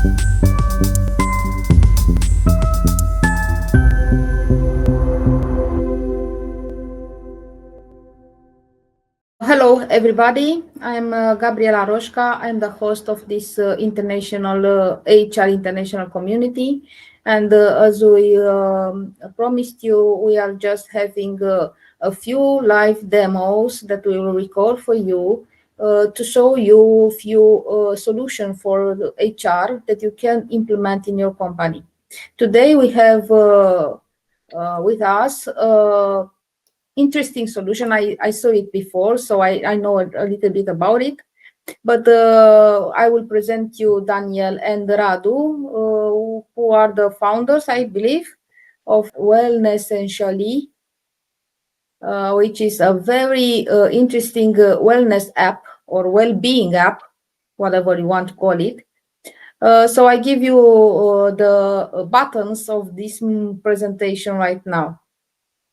Hello, everybody. I'm Gabriela Roșca. I'm the host of this international HR international community. And as we promised you, we are just having a few live demos that we will record for you to show you a few solutions for the HR that you can implement in your company. Today we have with us interesting solution. I saw it before, so I know a little bit about it. But I will present you Daniel and Radu, who are the founders, I believe, of Wellnessentially, which is a very interesting wellness app or well-being app, whatever you want to call it. So I give you the buttons of this presentation right now.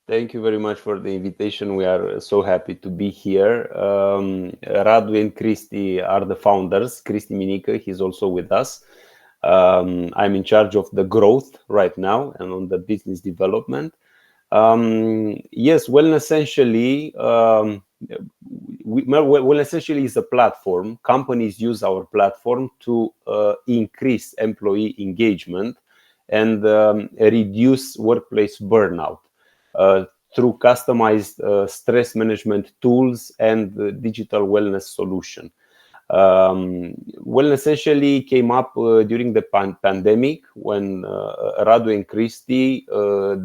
Thank you very much for the invitation. We are so happy to be here. Radu and Cristi are the founders. Cristi Minica, he's also with us. I'm in charge of the growth right now and on the business development. Yes, Wellnessentially, Wellnessentially is a platform. Companies use our platform to increase employee engagement and reduce workplace burnout through customized stress management tools and digital wellness solution. Wellnessentially came up during the pandemic when Radu and Cristi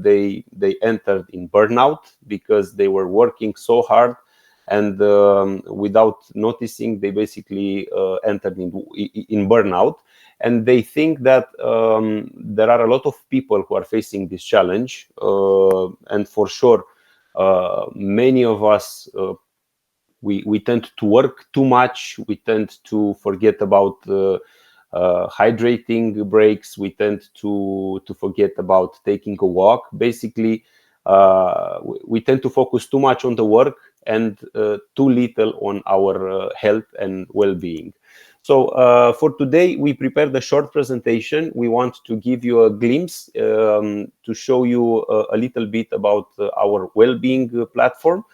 they entered in burnout because they were working so hard, and without noticing they basically entered in burnout. And they think that there are a lot of people who are facing this challenge, and for sure many of us we tend to work too much. We tend to forget about hydrating breaks. We tend to forget about taking a walk. Basically, we tend to focus too much on the work and too little on our health and well-being. So for today, we prepared a short presentation. We want to give you a glimpse to show you a little bit about our well-being platform.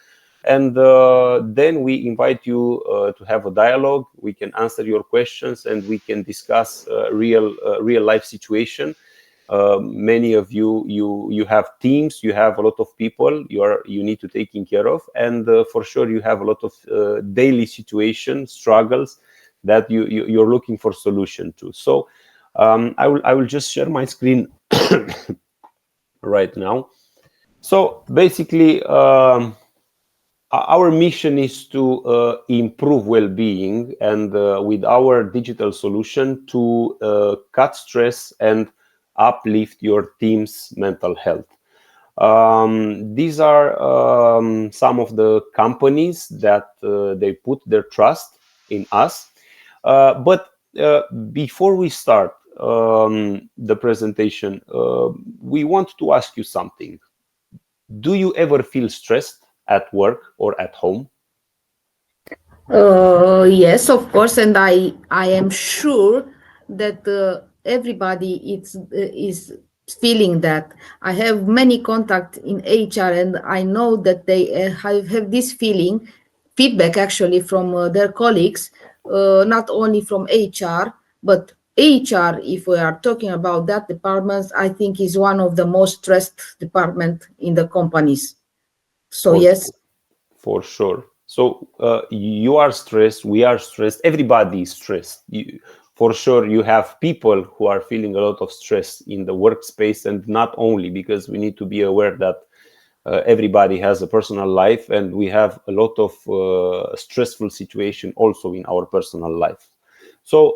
And then we invite you to have a dialogue. We can answer your questions and we can discuss real life situation. Many of you have teams, you have a lot of people you need to taking care of, and for sure you have a lot of daily situation struggles that you're looking for solution to. So I will just share my screen right now. So basically our mission is to improve well-being, and with our digital solution to cut stress and uplift your team's mental health. These are some of the companies that they put their trust in us. But before we start the presentation, we want to ask you something. Do you ever feel stressed at work or at home? Yes, of course, and I am sure that everybody is feeling that. I have many contacts in HR, and I know that they have this feedback actually from their colleagues, not only from HR, but HR, if we are talking about that department, I think is one of the most stressed department in the companies. So yes. For sure. So you are stressed, we are stressed, everybody is stressed. For sure, you have people who are feeling a lot of stress in the workspace, and not only, because we need to be aware that everybody has a personal life, and we have a lot of stressful situation also in our personal life. So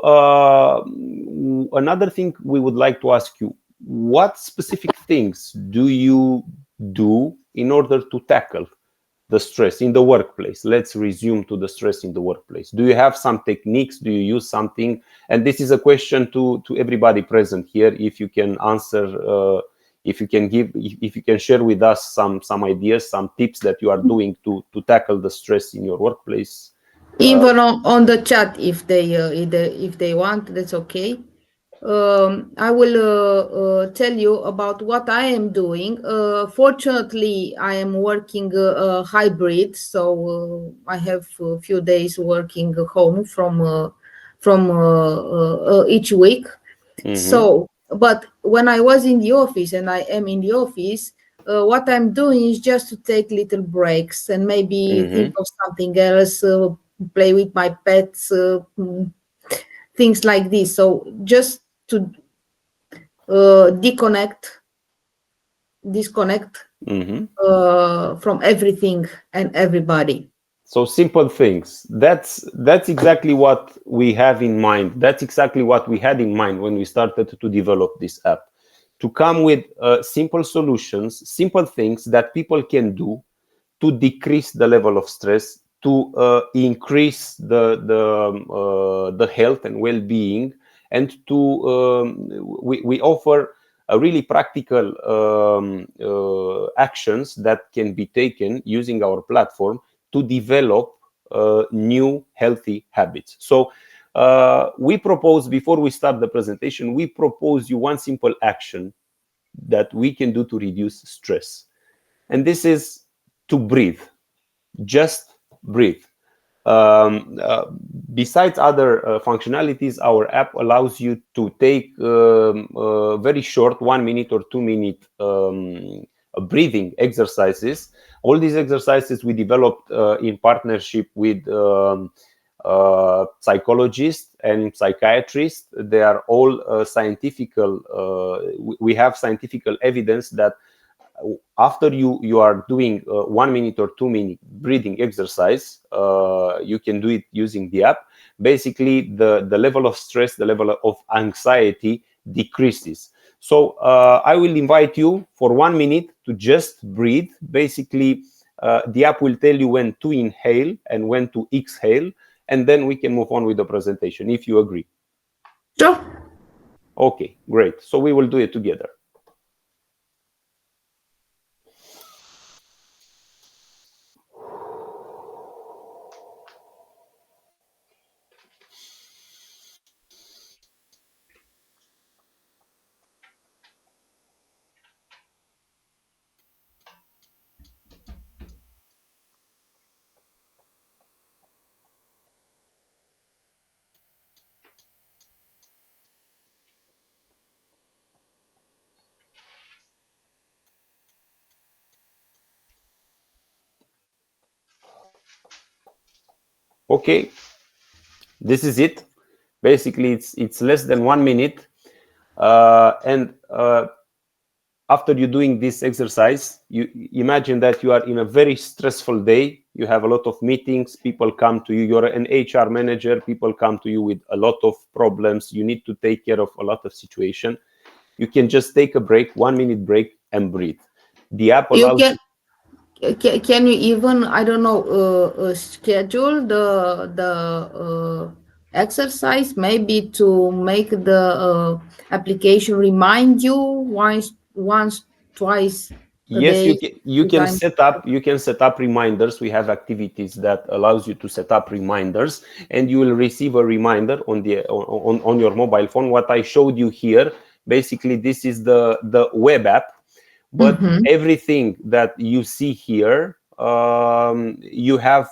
another thing we would like to ask you, what specific things do you do in order to tackle the stress in the workplace? Let's resume to the stress in the workplace. Do you have some techniques? Do you use something? And this is a question to everybody present here. If you can answer, if you can share with us some ideas, some tips that you are doing to tackle the stress in your workplace. Even on the chat, if they want, that's okay. I will tell you about what I am doing. Fortunately, I am working hybrid, so I have a few days working home from each week. So, but when I was in the office and I am in the office, what I'm doing is just to take little breaks and maybe think of something else, play with my pets, things like this. So just to disconnect from everything and everybody. So simple things. That's exactly what we have in mind. That's exactly what we had in mind when we started to develop this app. To come with simple solutions, simple things that people can do to decrease the level of stress, to increase the health and well-being, and to we offer a really practical actions that can be taken using our platform to develop new healthy habits. So we propose, before we start the presentation, we propose you one simple action that we can do to reduce stress. And this is to breathe. Just breathe. Besides other functionalities, our app allows you to take very short 1 minute or 2 minute breathing exercises. All these exercises we developed in partnership with psychologists and psychiatrists. They are all we have scientific evidence that after you are doing 1 minute or 2 minute breathing exercise, you can do it using the app. Basically, the level of stress, the level of anxiety decreases. So I will invite you for 1 minute to just breathe. Basically, the app will tell you when to inhale and when to exhale, and then we can move on with the presentation, if you agree. Sure. Okay, great. So we will do it together. Okay, this is it. Basically, it's less than 1 minute, and after you're doing this exercise, you imagine that you are in a very stressful day. You have a lot of meetings. People come to you. You're an HR manager. People come to you with a lot of problems. You need to take care of a lot of situation. You can just take a break, 1 minute break, and breathe. The app You allows can can you even, I don't know, schedule the exercise, maybe to make the application remind you once twice a Yes, day, you three can times. set up reminders. We have activities that allows you to set up reminders, and you will receive a reminder on your mobile phone. What I showed you here, basically, this is the web app, but everything that you see here, you have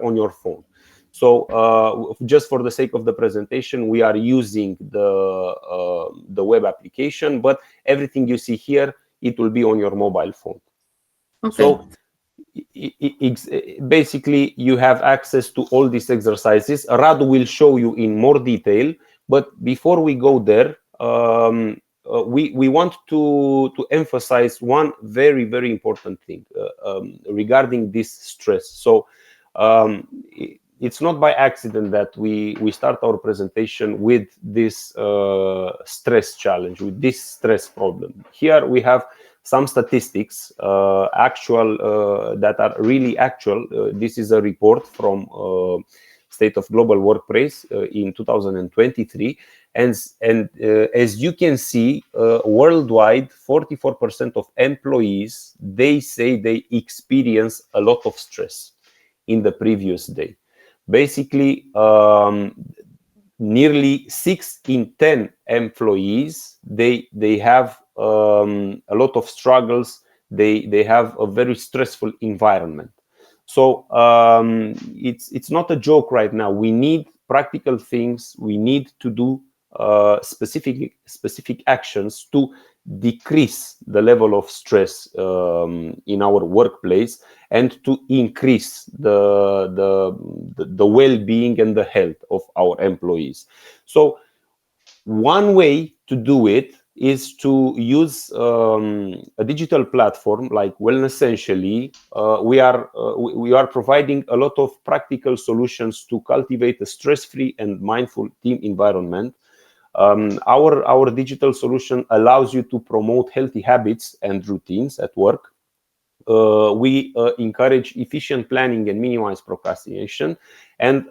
on your phone. So just for the sake of the presentation, we are using the web application, but everything you see here, it will be on your mobile phone. Okay. So basically, you have access to all these exercises. Radu will show you in more detail, but before we go there, we want to emphasize one very, very important thing regarding this stress. So it's not by accident that we start our presentation with this stress challenge, with this stress problem. Here we have some statistics, actual that are really actual. This is a report from State of Global Workplace in 2023, and as you can see, worldwide, 44% of employees, they say they experience a lot of stress in the previous day. Basically, nearly 6 in 10 employees, they have a lot of struggles. They have a very stressful environment. So it's not a joke right now. We need practical things. We need to do specific actions to decrease the level of stress in our workplace, and to increase the well-being and the health of our employees. So one way to do it is to use a digital platform like Wellnessentially. We are providing a lot of practical solutions to cultivate a stress-free and mindful team environment. Our digital solution allows you to promote healthy habits and routines at work. We encourage efficient planning and minimize procrastination. And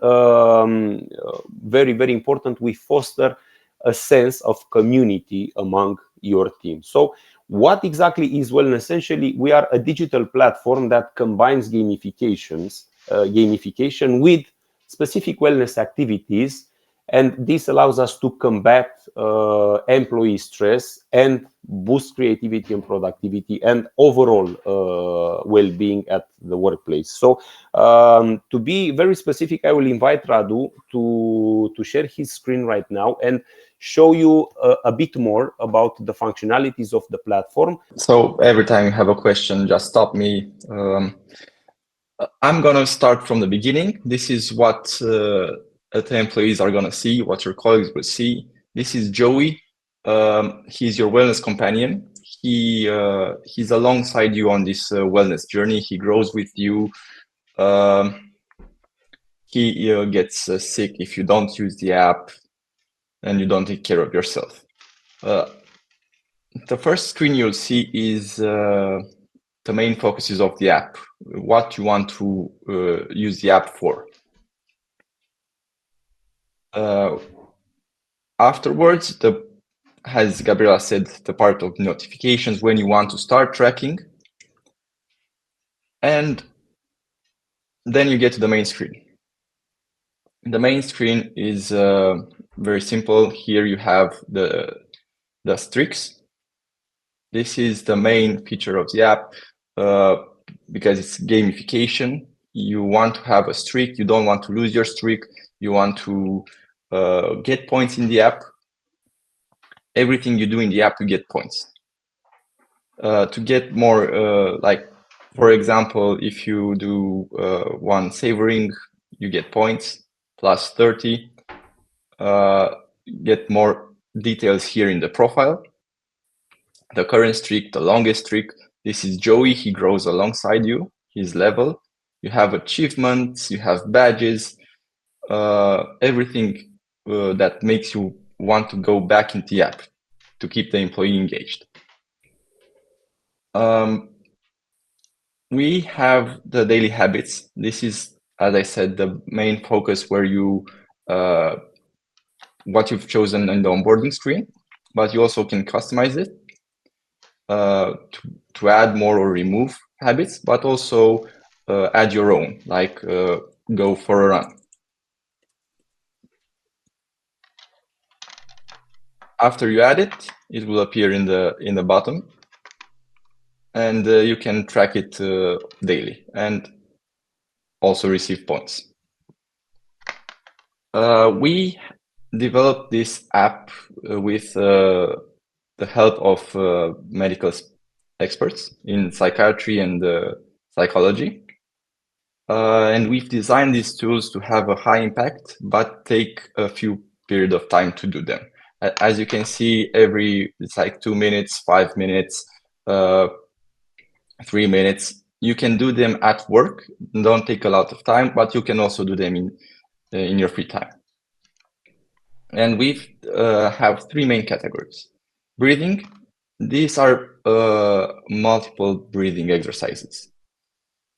very, very important, we foster a sense of community among your team. So what exactly is Wellnessentially? We are a digital platform that combines gamification with specific wellness activities, and this allows us to combat employee stress and boost creativity and productivity and overall well-being at the workplace. So to be very specific, I will invite Radu to share his screen right now and show you a bit more about the functionalities of the platform. So every time you have a question, just stop me. I'm going to start from the beginning. This is what the employees are going to see, what your colleagues will see. This is Joey. He's your wellness companion. He's alongside you on this wellness journey. He grows with you. He gets sick if you don't use the app and you don't take care of yourself. The first screen you'll see is the main focuses of the app, what you want to use the app for. Afterwards, as Gabriela said, the part of notifications when you want to start tracking. And then you get to the main screen. The main screen is very simple. Here you have the streaks. This is the main feature of the app because it's gamification. You want to have a streak. You don't want to lose your streak. You want to get points in the app. Everything you do in the app, you get points. To get more, like, for example, if you do one savoring, you get points, plus 30. Get more details here in the profile. The current streak, the longest streak. This is Joey. He grows alongside you, his level. You have achievements, you have badges, everything that makes you want to go back into the app to keep the employee engaged. We have the daily habits. This is, as I said, the main focus where you what you've chosen in the onboarding screen, but you also can customize it to add more or remove habits, but also add your own, like go for a run. After you add it, it will appear in the bottom, and you can track it daily and also receive points. We developed this app with the help of medical experts in psychiatry and psychology. And we've designed these tools to have a high impact, but take a few period of time to do them. As you can see, it's like 2 minutes, 5 minutes, 3 minutes. You can do them at work, don't take a lot of time, but you can also do them in your free time. And we have 3 main categories. Breathing. These are multiple breathing exercises.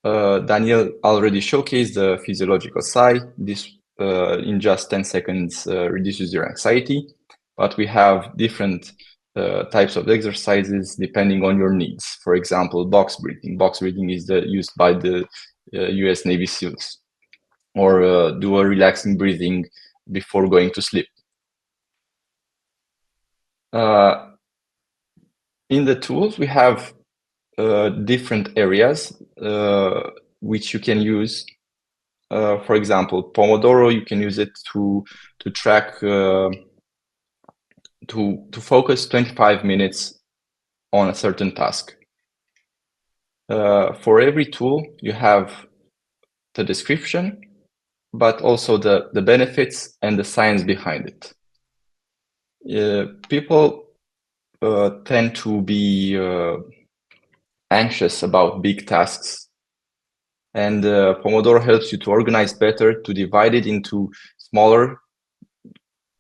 Daniel already showcased the physiological side. This in just 10 seconds reduces your anxiety, but we have different types of exercises depending on your needs. For example, box breathing. Box breathing is used by the US Navy SEALs. Or do a relaxing breathing before going to sleep. In the tools, we have different areas which you can use. For example, Pomodoro, you can use it to track, to focus 25 minutes on a certain task. For every tool, you have the description, but also the benefits and the science behind it. People tend to be anxious about big tasks, and Pomodoro helps you to organize better, to divide it into smaller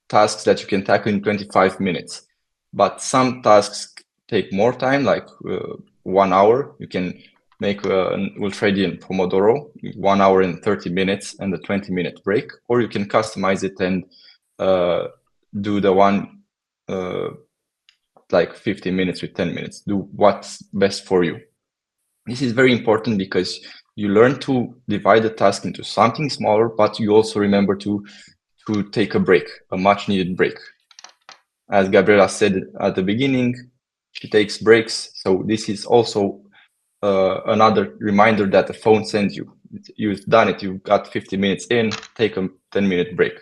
tasks that you can tackle in 25 minutes. But some tasks take more time, like 1 hour. You can make we'll trade in Pomodoro, 1 hour and 30 minutes and a 20-minute break, or you can customize it and do the one like 15 minutes with 10 minutes. Do what's best for you. This is very important because you learn to divide the task into something smaller, but you also remember to take a break, a much needed break. As Gabriela said at the beginning, she takes breaks. So this is also another reminder that the phone sends you. You've done it, you've got 50 minutes in, take a 10-minute break.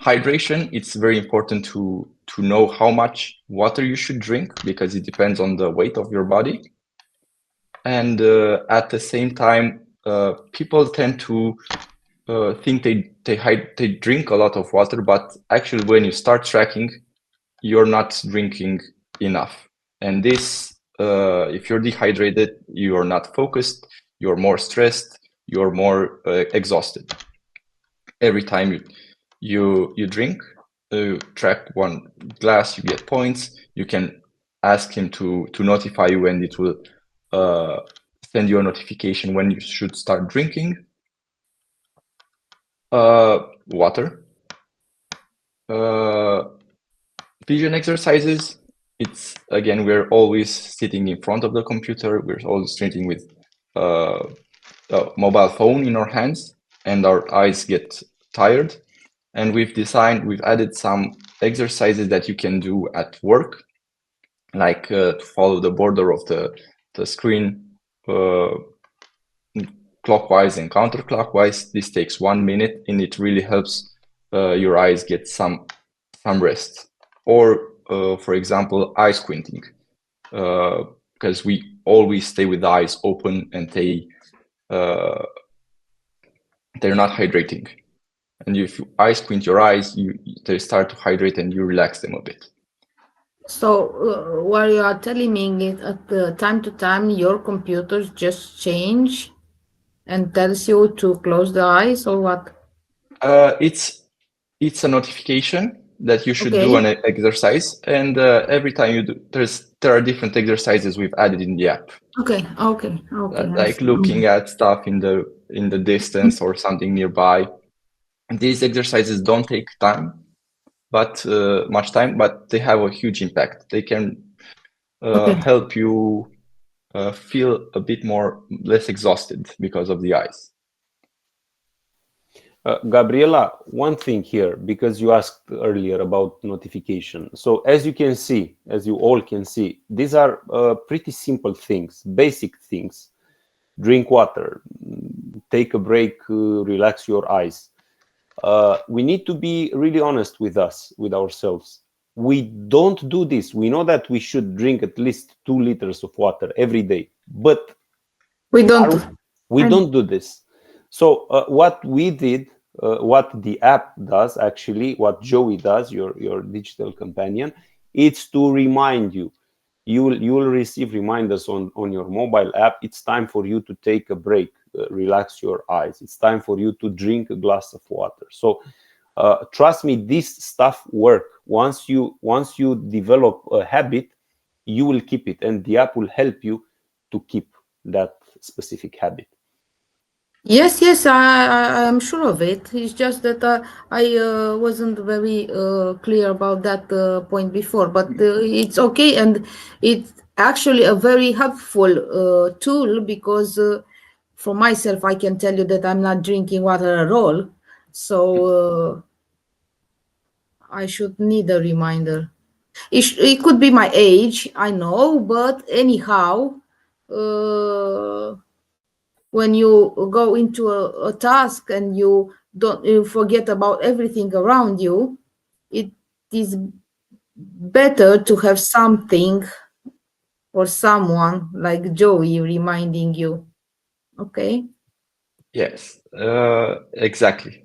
Hydration, it's very important to know how much water you should drink because it depends on the weight of your body. And at the same time, people tend to think they drink a lot of water, but actually when you start tracking, you're not drinking enough. And this, if you're dehydrated, you are not focused, you're more stressed, you're more exhausted. Every time you drink, track 1 glass, you get points. You can ask him to notify you, and it will send you a notification when you should start drinking. Water. Vision exercises. It's again, we're always sitting in front of the computer. We're always sitting with a mobile phone in our hands, and our eyes get tired. And we've added some exercises that you can do at work, like to follow the border of the screen clockwise and counterclockwise. This takes 1 minute, and it really helps your eyes get some rest. Or, for example, eye squinting, because we always stay with the eyes open and they're not hydrating. And if you eye squint your eyes, they start to hydrate and you relax them a bit. So what you are telling me is at time to time your computers just change and tells you to close the eyes or what? It's a notification that you should do an exercise, and every time you do, there are different exercises we've added in the app. Okay. Like looking at stuff in the distance or something nearby. And these exercises don't take time, but much time, but they have a huge impact. They can help you feel a bit less exhausted because of the eyes. Gabriela, one thing here, because you asked earlier about notification. So as you all can see, these are pretty simple things, basic things. Drink water, take a break, relax your eyes. We need to be really honest with ourselves. We don't do this. We know that we should drink at least 2 liters of water every day, but we don't do this. So what we did, what the app does, actually, what Joey does, your digital companion, it's to remind you. You will receive reminders on your mobile app. It's time for you to take a break, relax your eyes. It's time for you to drink a glass of water. So trust me, this stuff works. Once you develop a habit, you will keep it, and the app will help you to keep that specific habit. Yes, I am sure of it. It's just that I wasn't very clear about that point before, but it's okay, and it's actually a very helpful tool because for myself, I can tell you that I'm not drinking water at all. So I should need a reminder. It could be my age, I know, but anyhow, when you go into a task and you forget about everything around you, it is better to have something or someone like Joey reminding you. Okay. Yes, exactly.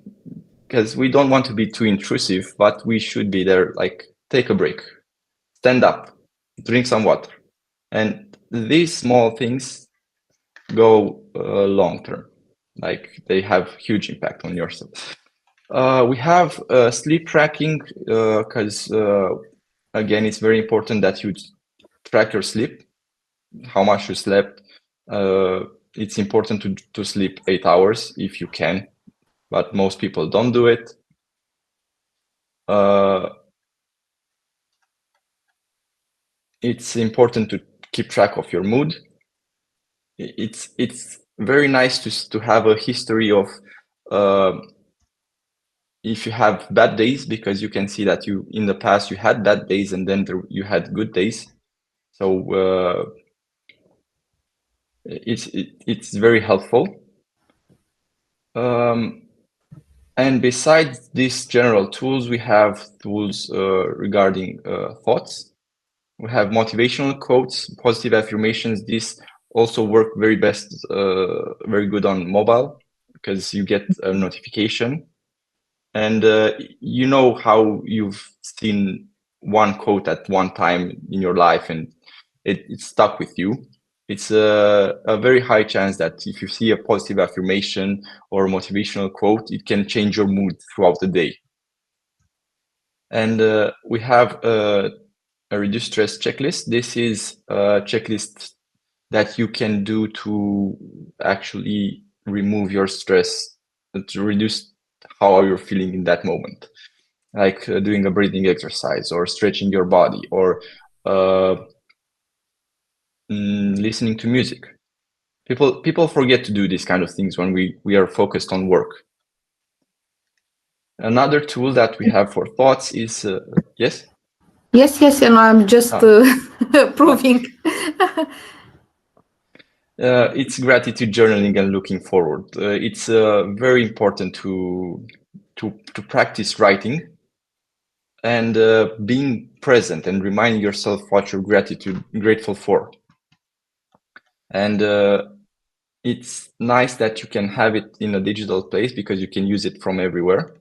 Because we don't want to be too intrusive, but we should be there, like take a break, stand up, drink some water. And these small things go long term, like they have huge impact on yourself. We have sleep tracking because again, it's very important that you track your sleep, how much you slept. It's important to sleep 8 hours if you can, but most people don't do it. It's important to keep track of your mood. It's very nice to have a history of if you have bad days, because you can see that you in the past you had bad days and then you had good days. So it's very helpful. And besides these general tools, we have tools regarding thoughts. We have motivational quotes, positive affirmations. These also work very good on mobile because you get a notification. And you know how you've seen one quote at one time in your life and it stuck with you. It's a very high chance that if you see a positive affirmation or a motivational quote, it can change your mood throughout the day. And we have a reduced stress checklist. This is a checklist that you can do to actually remove your stress, to reduce how you're feeling in that moment, like doing a breathing exercise or stretching your body or listening to music. People forget to do these kind of things when we are focused on work. Another tool that we have for thoughts is yes. Yes, and I'm just proving. It's gratitude journaling and looking forward. It's very important to practice writing and being present and reminding yourself what you're grateful for. And it's nice that you can have it in a digital place because you can use it from everywhere.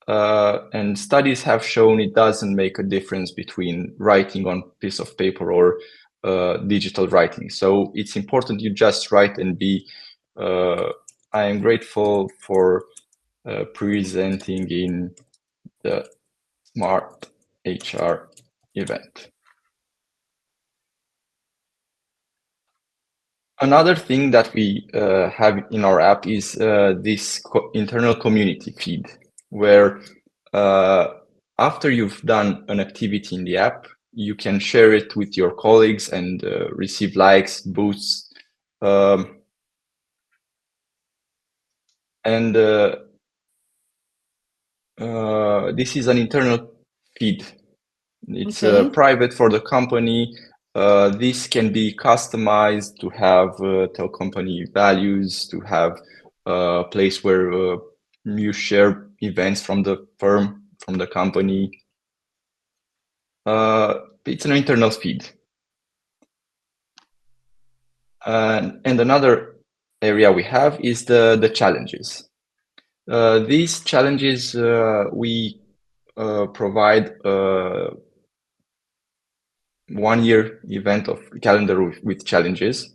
And studies have shown it doesn't make a difference between writing on a piece of paper or digital writing. So it's important you just write and be, I am grateful for presenting in the Smart HR event. Another thing that we have in our app is this internal community feed, where after you've done an activity in the app, you can share it with your colleagues and receive likes, boosts. And this is an internal feed. It's private for the company. This can be customized to have tell company values, to have a place where you share events from the firm, from the company. It's an internal feed. And another area we have is the challenges. These challenges we provide 1 year event of calendar with challenges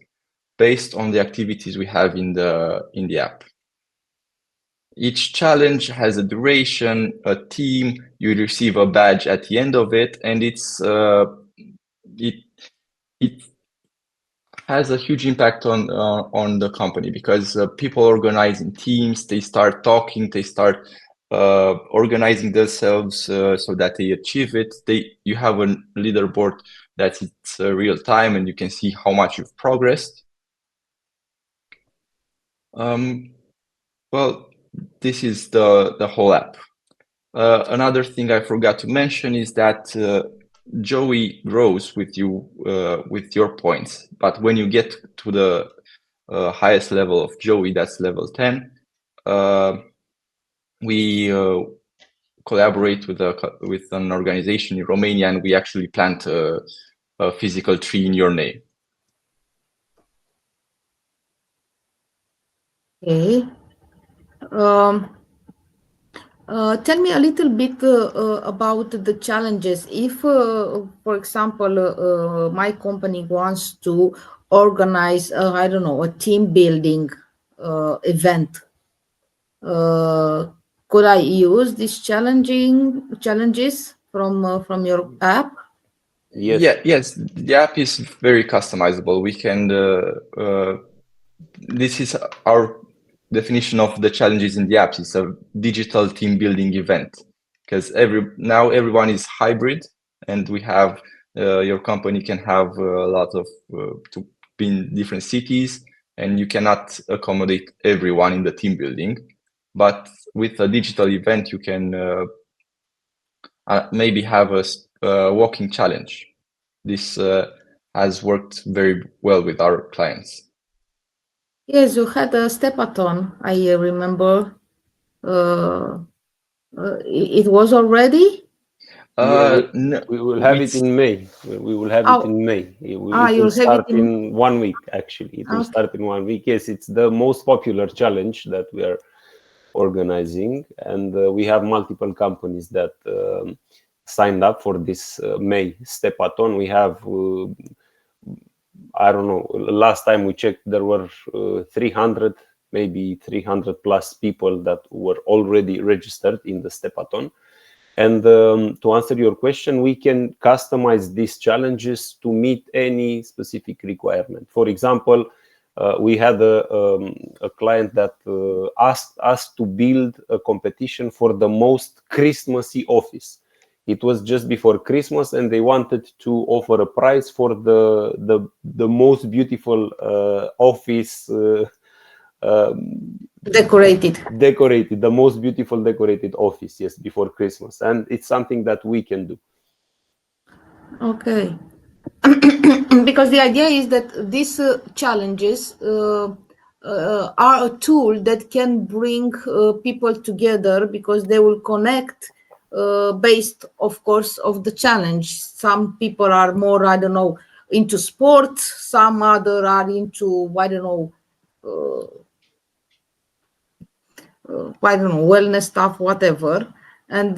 based on the activities we have in the app. Each challenge has a duration, a theme. You receive a badge at the end of it, and it has a huge impact on the company because people organize in teams. They start talking. They start organizing themselves so that they achieve it. You have a leaderboard that it's real time, and you can see how much you've progressed. Well, this is the whole app. Another thing I forgot to mention is that Joey grows with you with your points, but when you get to the highest level of Joey, that's level 10, we collaborate with an organization in Romania, and we actually plant a physical tree in your name. Okay. Tell me a little bit about the challenges. If, for example, my company wants to organize, I don't know, a team building event, could I use these challenges from your app? Yes. Yeah, yes, the app is very customizable. We can this is our definition of the challenges in the apps. It's a digital team building event, because now everyone is hybrid, and we have your company can have a lot of to be in different cities, and you cannot accommodate everyone in the team building. But with a digital event, you can maybe have a walking challenge. This has worked very well with our clients. Yes, you had a stepathon, I remember. It was already? We will have it in May. We will have it in May. It will start in 1 week, actually. It will start in 1 week. Yes, it's the most popular challenge that we are organizing. And we have multiple companies that signed up for this May stepathon. We have, I don't know, last time we checked, there were 300, maybe 300 plus people that were already registered in the stepathon. And to answer your question, we can customize these challenges to meet any specific requirement. For example, we had a client that asked us to build a competition for the most Christmassy office. It was just before Christmas, and they wanted to offer a prize for the most beautiful office. Decorated, the most beautiful decorated office, yes, before Christmas. And it's something that we can do. Okay. Because the idea is that these challenges are a tool that can bring people together, because they will connect based, of course, of the challenge. Some people are more, I don't know, into sports, some other are into, I don't know, wellness stuff, whatever, and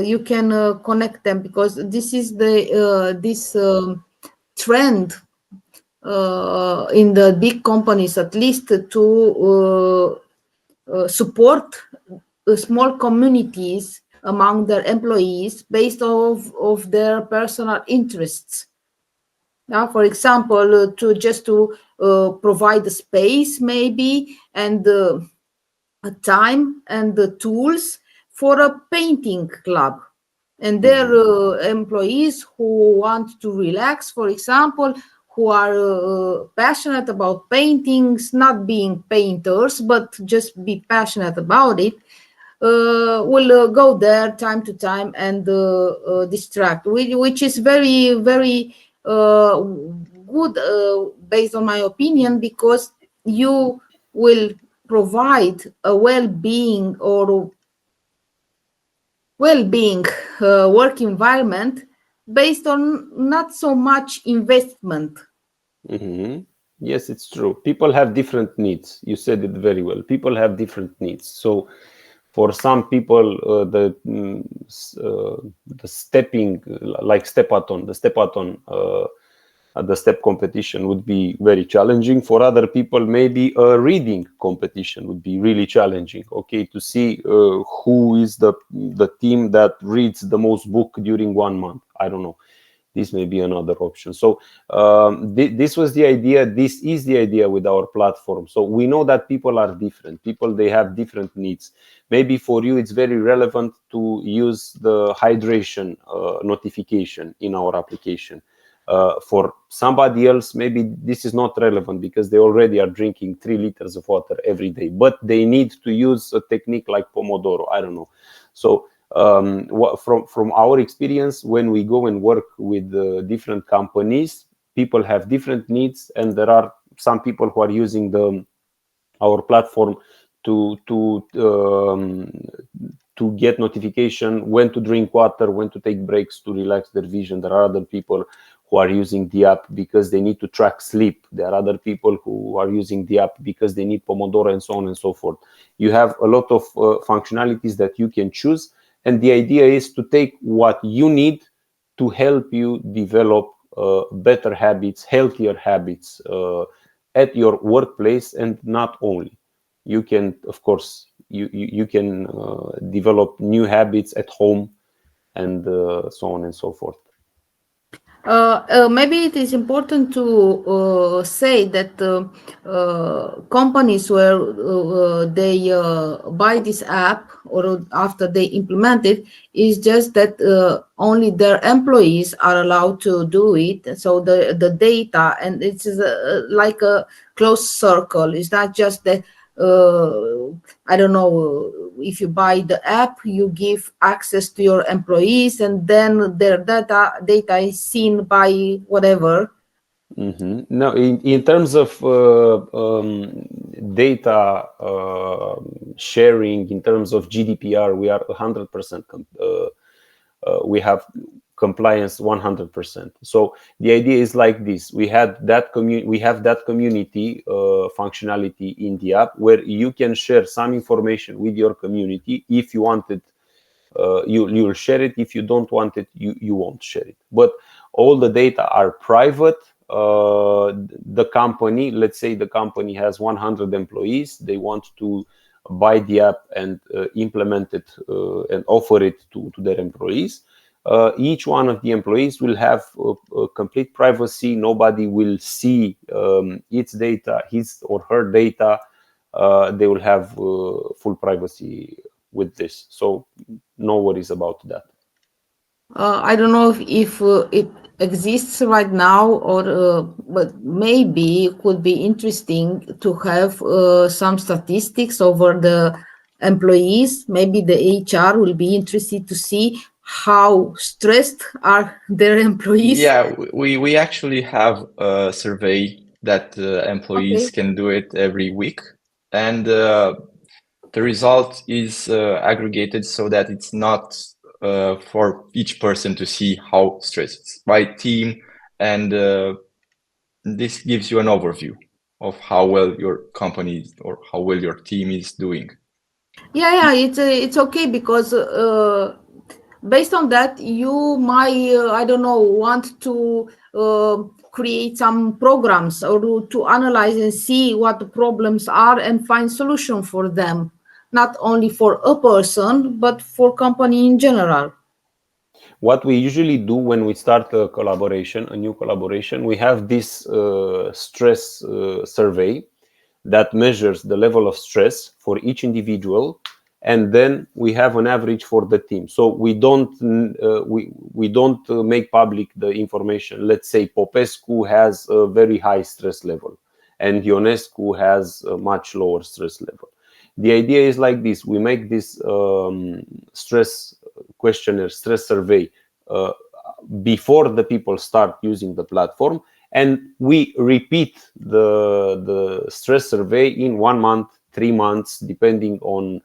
you can connect them, because this is this trend in the big companies, at least, to support small communities among their employees based of their personal interests. Now, for example, to provide the space, maybe, and a time and the tools for a painting club, and their employees who want to relax, for example, who are passionate about paintings, not being painters, but just be passionate about it, will go there time to time and distract, which is very, very good, based on my opinion, because you will provide a well-being work environment based on not so much investment. Yes, it's true. People have different needs. You said it very well. People have different needs. So for some people, the stepping, like stepathon, the step competition would be very challenging. For other people, maybe a reading competition would be really challenging. Okay, to see who is the team that reads the most book during 1 month. I don't know. This may be another option. So this was the idea. This is the idea with our platform. So we know that people are different. People, they have different needs. Maybe for you, it's very relevant to use the hydration notification in our application. For somebody else, maybe this is not relevant because they already are drinking 3 liters of water every day, but they need to use a technique like Pomodoro. I don't know. So from our experience, when we go and work with different companies, people have different needs, and there are some people who are using our platform to get notification when to drink water, when to take breaks to relax their vision. There are other people who are using the app because they need to track sleep. There are other people who are using the app because they need Pomodoro, and so on and so forth. You have a lot of functionalities that you can choose, and the idea is to take what you need to help you develop better habits, healthier habits at your workplace, and not only. You can, of course, you can develop new habits at home, and so on and so forth. Maybe it is important to say that companies where they buy this app or after they implement it is just that only their employees are allowed to do it. So the data, and it's like a closed circle. It's not just that I don't know, if you buy the app, you give access to your employees, and then their data is seen by whatever. No, in terms of data sharing, in terms of GDPR, we are 100%. We have compliance 100%. So the idea is like this: we have that community functionality in the app where you can share some information with your community. If you want it, you'll share it. If you don't want it, you won't share it. But all the data are private. The company, let's say the company has 100 employees, they want to buy the app and implement it and offer it to their employees. Each one of the employees will have complete privacy. Nobody will see its data, his or her data. They will have full privacy with this, so no worries about that. I don't know if it exists right now, or but maybe it could be interesting to have some statistics over the employees. Maybe the HR will be interested to see how stressed are their employees. Yeah, we actually have a survey that employees can do it every week, and the result is aggregated so that it's not for each person to see how stressed it's by team, and this gives you an overview of how well your company or how well your team is doing. Yeah, it's okay, because based on that you might I don't know, want to create some programs or to analyze and see what the problems are and find solution for them, not only for a person but for company in general. What we usually do when we start a new collaboration, we have this stress survey that measures the level of stress for each individual, and then we have an average for the team. So we don't make public the information. Let's say Popescu has a very high stress level and Ionescu has a much lower stress level. The idea is like this: we make this stress questionnaire, stress survey before the people start using the platform, and we repeat the stress survey in 1 month, 3 months, depending on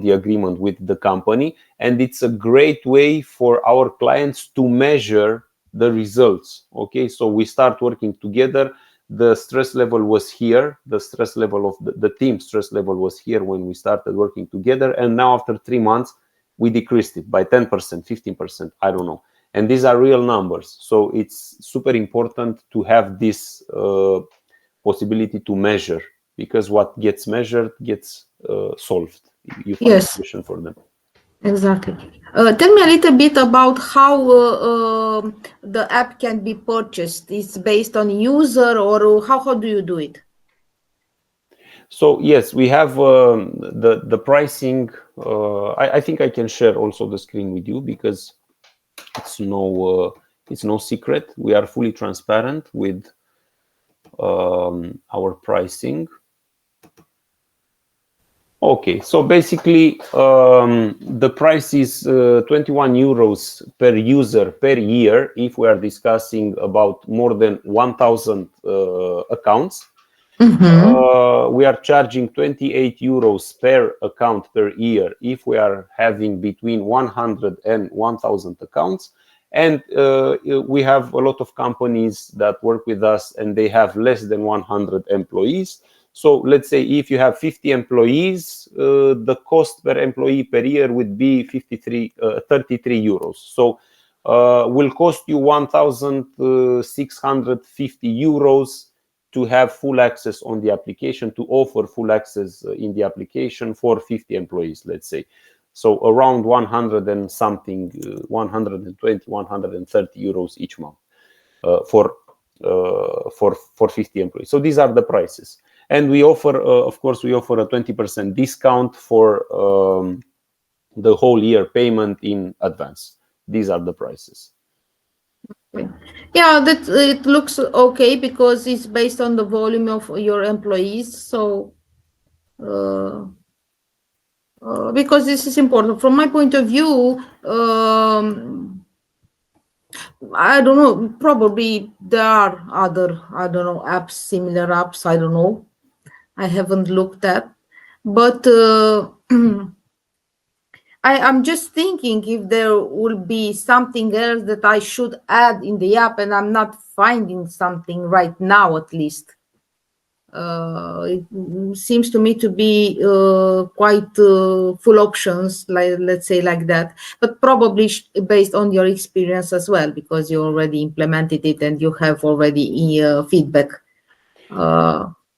the agreement with the company. And it's a great way for our clients to measure the results. Okay, so we start working together. The stress level was here, the stress level of the team stress level was here when we started working together, and now after 3 months we decreased it by 10%, 15%, I don't know. And these are real numbers. So it's super important to have this possibility to measure, because what gets measured gets solved. You find a solution for them. Exactly. Tell me a little bit about how the app can be purchased. It's based on user, or how do you do it? So yes, we have the pricing. I think I can share also the screen with you, because it's It's no secret. We are fully transparent with our pricing. Okay, so basically the price is 21 euros per user per year if we are discussing about more than 1,000 accounts. We are charging 28 euros per account per year if we are having between 100 and 1,000 accounts. And we have a lot of companies that work with us and they have less than 100 employees. So let's say if you have 50 employees, the cost per employee per year would be 33 euros. So will cost you 1,650 euros to have full access on the application, to offer full access in the application for 50 employees, let's say. So around 100 and something, 120, 130 euros each month for 50 employees. So these are the prices. And we offer, of course, we offer a 20% discount for the whole year payment in advance. These are the prices. Yeah, that it looks okay because it's based on the volume of your employees. So, because this is important from my point of view, I don't know. Probably there are other, I don't know, apps, similar apps. I don't know. I haven't looked at, but I'm just thinking if there will be something else that I should add in the app, and I'm not finding something right now, at least. It seems to me to be quite full options, like let's say like that, but probably based on your experience as well, because you already implemented it and you have already feedback.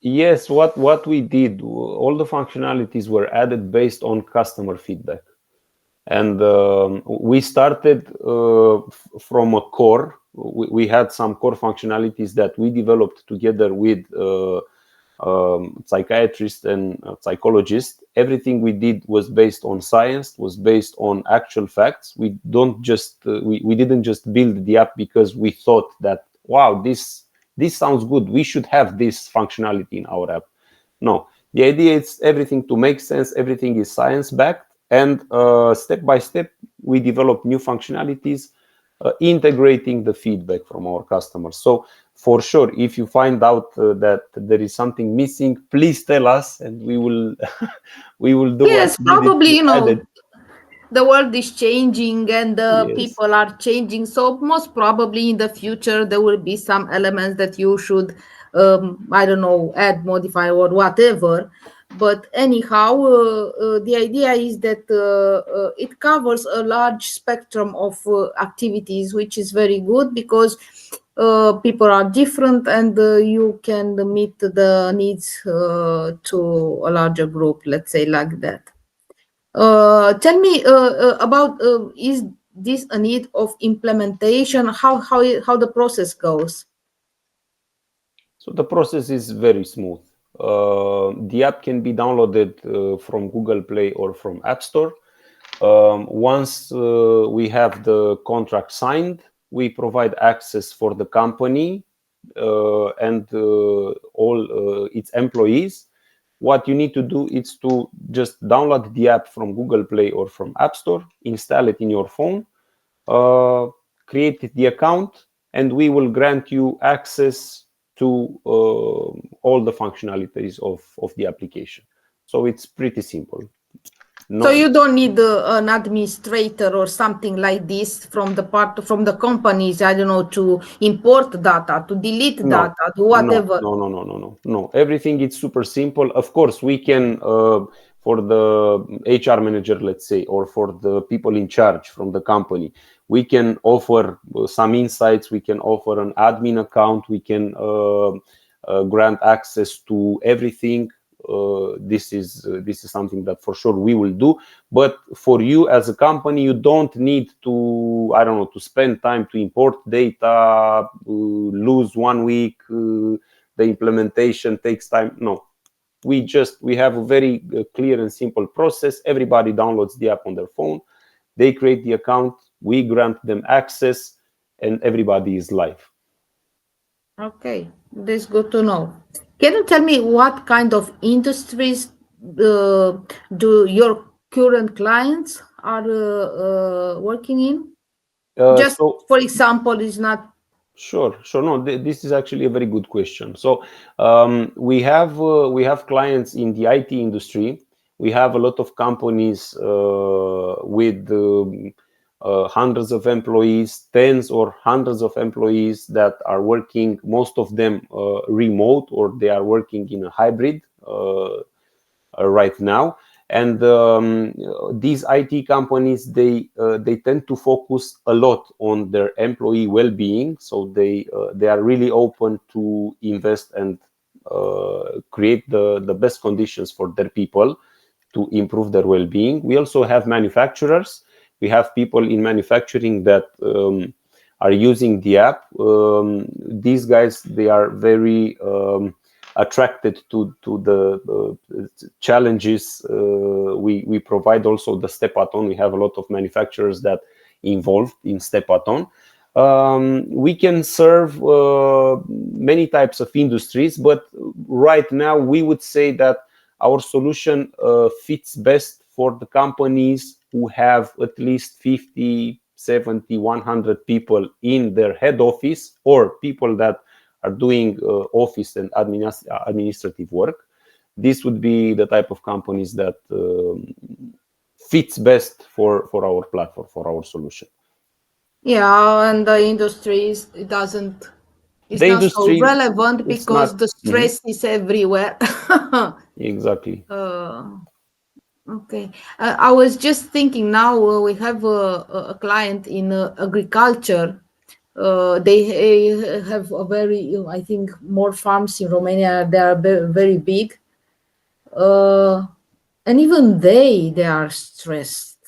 Yes, what we did, all the functionalities were added based on customer feedback. And we started from a core. We had some core functionalities that we developed together with psychiatrists and psychologists. Everything we did was based on science, was based on actual facts. We didn't just build the app because we thought that, wow, this sounds good, we should have this functionality in our app. No, the idea is everything to make sense, everything is science backed, and step by step we develop new functionalities, integrating the feedback from our customers. So for sure, if you find out that there is something missing, please tell us and we will do. Yes, probably, you know, added. the world is changing and the Yes. people are changing, so most probably in the future there will be some elements that you should I don't know, add, modify, or whatever. But anyhow, the idea is that it covers a large spectrum of activities, which is very good because people are different and you can meet the needs to a larger group, let's say like that. Tell me about is this a need of implementation? How the process goes? So the process is very smooth. The app can be downloaded from Google Play or from App Store. Once we have the contract signed, we provide access for the company and all its employees. What you need to do is to just download the app from Google Play or from App Store, install it in your phone, create the account, and we will grant you access to all the functionalities of the application. So it's pretty simple. No. So you don't need an administrator or something like this from the companies, I don't know, to import data, to delete data, to whatever. No. Everything is super simple. Of course, we can for the HR manager, let's say, or for the people in charge from the company, we can offer some insights. We can offer an admin account. We can grant access to everything. This is something that for sure we will do. But for you as a company, you don't need to, I don't know, to spend time to import data, lose 1 week. The implementation takes time. No, we have a very clear and simple process. Everybody downloads the app on their phone. They create the account. We grant them access, and everybody is live. Okay, that's good to know. Can you tell me what kind of industries do your current clients are working in? Just So for example, is not. Sure. No, this is actually a very good question. So we have clients in the IT industry. We have a lot of companies with hundreds of employees, tens or hundreds of employees that are working, most of them remote, or they are working in a hybrid right now. And these IT companies, they tend to focus a lot on their employee well-being. So they are really open to invest and create the best conditions for their people to improve their well-being. We also have manufacturers. We have people in manufacturing that are using the app. These guys, they are very attracted to the challenges we provide. Also the step-a-thon, we have a lot of manufacturers that involved in step-a-thon. We can serve many types of industries, but right now we would say that our solution fits best for the companies who have at least 50, 70, 100 people in their head office, or people that are doing office and administrative work. This would be the type of companies that fits best for our platform, for our solution. Yeah, and the industries, it doesn't, it's The not so industry, relevant it's because not the stress is everywhere. exactly. Okay. I was just thinking now we have a client in agriculture. They have a very, I think, more farms in Romania. They are very big. And even they are stressed.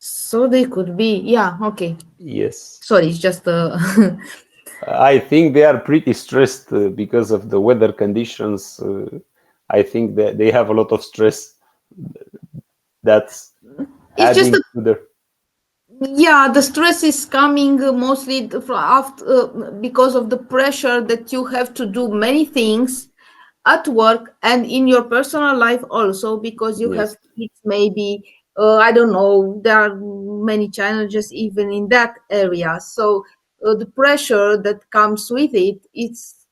So they could be, yeah, okay. Yes. Sorry, it's just I think they are pretty stressed because of the weather conditions. I think that they have a lot of stress that's it's just adding to their. yeah, the stress is coming mostly from after because of the pressure that you have to do many things at work and in your personal life also, because you have Yes. kids maybe. I don't know, there are many challenges even in that area. So the pressure that comes with it, it's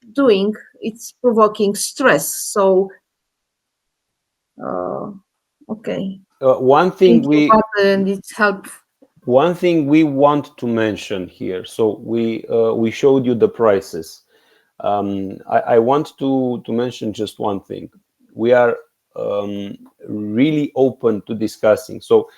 provoking stress. So uh, okay, One thank thing you, we but it's help. One thing we want to mention here. So we showed you the prices. I want to mention just one thing. We are really open to discussing. So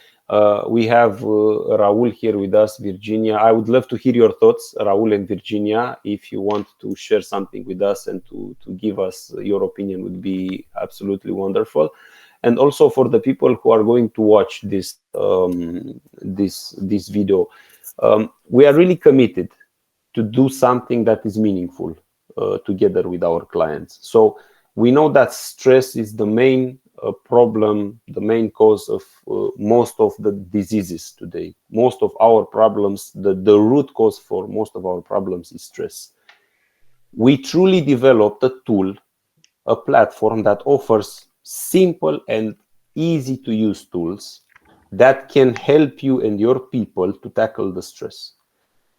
we have Raul here with us, Virginia. I would love to hear your thoughts, Raul and Virginia. If you want to share something with us and to give us your opinion, would be absolutely wonderful. And also for the people who are going to watch this this video, we are really committed to do something that is meaningful together with our clients. So we know that stress is the main problem, the main cause of most of the diseases today. Most of our problems, the root cause for most of our problems is stress. We truly developed a tool, a platform that offers simple and easy to use tools that can help you and your people to tackle the stress.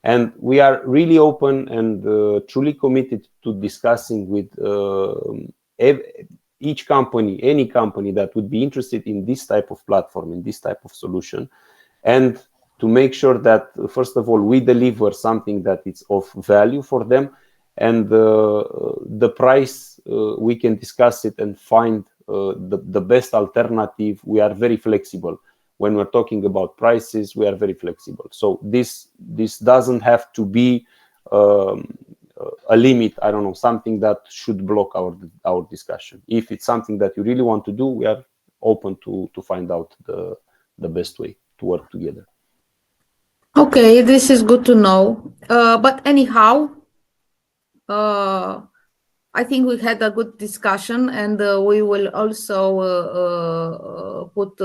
And we are really open and truly committed to discussing with each company, any company that would be interested in this type of platform, in this type of solution, and to make sure that, first of all, we deliver something that is of value for them, and the price, we can discuss it and find the best alternative. We are very flexible. When we're talking about prices, we are very flexible. So this doesn't have to be a limit, I don't know, something that should block our discussion. If it's something that you really want to do, we are open to find out the best way to work together. Okay, this is good to know. But anyhow, I think we had a good discussion, and we will also put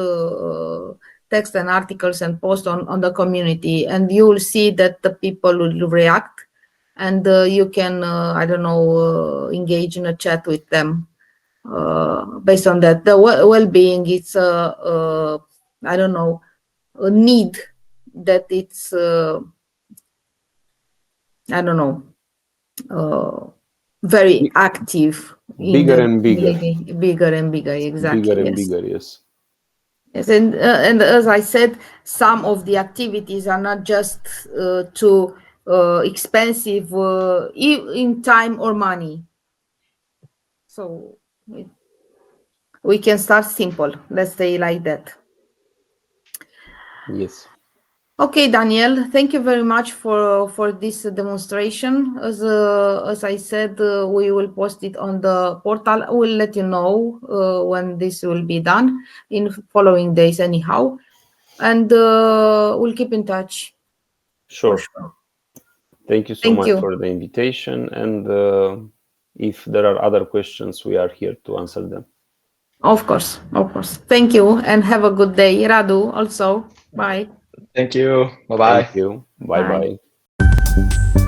text and articles and post on the community, and you will see that the people will react, and you can I don't know, engage in a chat with them based on that. The well-being, it's I don't know, a need that it's I don't know, very active in Bigger the and bigger. community. Bigger and bigger, exactly. Bigger and Yes. bigger, yes. Yes, and as I said, some of the activities are not just too expensive in time or money. So we can start simple. Let's say like that. Yes. Okay, Daniel, thank you very much for this demonstration. As I said, we will post it on the portal. We'll let you know when this will be done in following days anyhow. And we'll keep in touch. Sure. Thank you so Thank much you. for the invitation. And if there are other questions, we are here to answer them. Of course, of course. Thank you and have a good day. Radu also. Bye. Thank you. Bye-bye. Thank you. Bye. Bye-bye.